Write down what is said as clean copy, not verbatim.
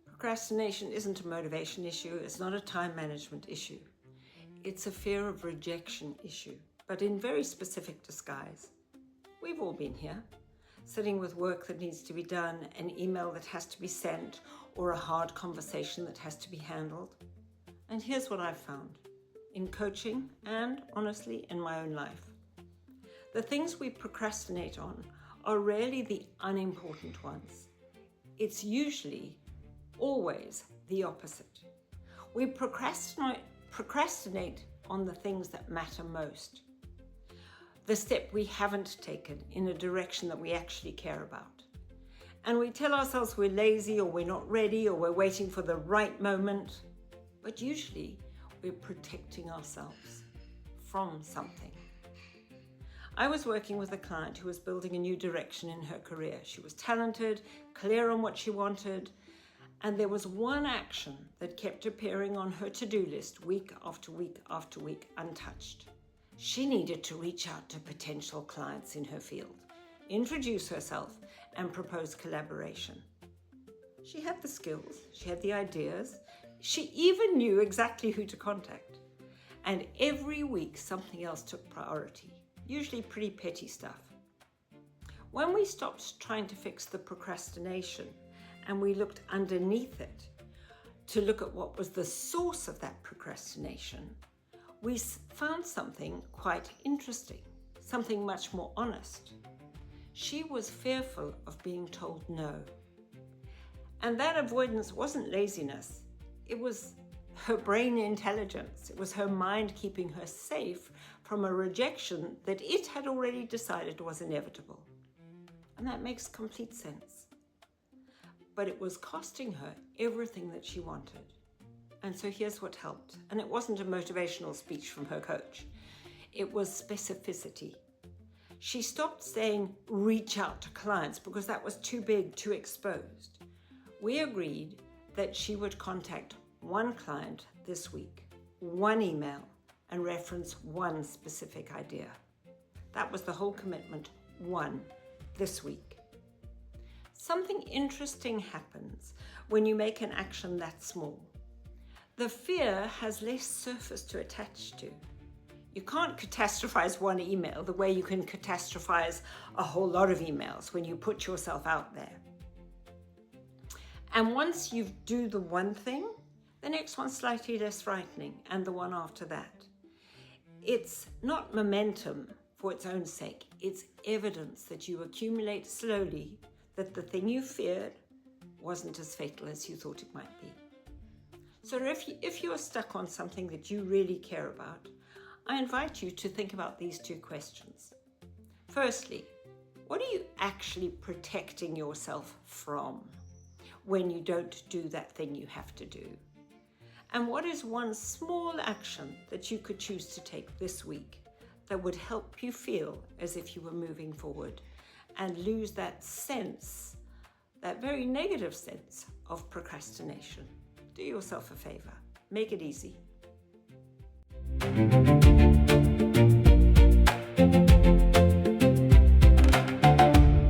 Procrastination isn't a motivation issue, it's not a time management issue. It's a fear of rejection issue, but in very specific disguise. We've all been here, sitting with work that needs to be done, an email that has to be sent, or a hard conversation that has to be handled. And here's what I've found in coaching and, honestly, in my own life. The things we procrastinate on are rarely the unimportant ones. It's usually always the opposite. We procrastinate on the things that matter most. The step we haven't taken in a direction that we actually care about. And we tell ourselves we're lazy or we're not ready or we're waiting for the right moment. But usually we're protecting ourselves from something. I was working with a client who was building a new direction in her career. She was talented, clear on what she wanted, and there was one action that kept appearing on her to-do list week after week after week untouched. She needed to reach out to potential clients in her field, introduce herself, and propose collaboration. She had the skills, she had the ideas, she even knew exactly who to contact. And every week something else took priority, usually pretty petty stuff. When we stopped trying to fix the procrastination and we looked underneath it to look at what was the source of that procrastination, we found something quite interesting, something much more honest. She was fearful of being told no. And that avoidance wasn't laziness. It was her brain intelligence. It was her mind keeping her safe from a rejection that it had already decided was inevitable. And that makes complete sense. But it was costing her everything that she wanted. And so here's what helped. And it wasn't a motivational speech from her coach. It was specificity. She stopped saying, reach out to clients, because that was too big, too exposed. We agreed that she would contact one client this week, one email, and reference one specific idea. That was the whole commitment, one, this week. Something interesting happens when you make an action that small. The fear has less surface to attach to. You can't catastrophize one email the way you can catastrophize a whole lot of emails when you put yourself out there. And once you do the one thing, the next one's slightly less frightening, and the one after that. It's not momentum for its own sake. It's evidence that you accumulate slowly that the thing you feared wasn't as fatal as you thought it might be. So if you are stuck on something that you really care about, I invite you to think about these two questions. Firstly, what are you actually protecting yourself from when you don't do that thing you have to do? And what is one small action that you could choose to take this week that would help you feel as if you were moving forward and lose that sense, that very negative sense of procrastination? Do yourself a favor. Make it easy.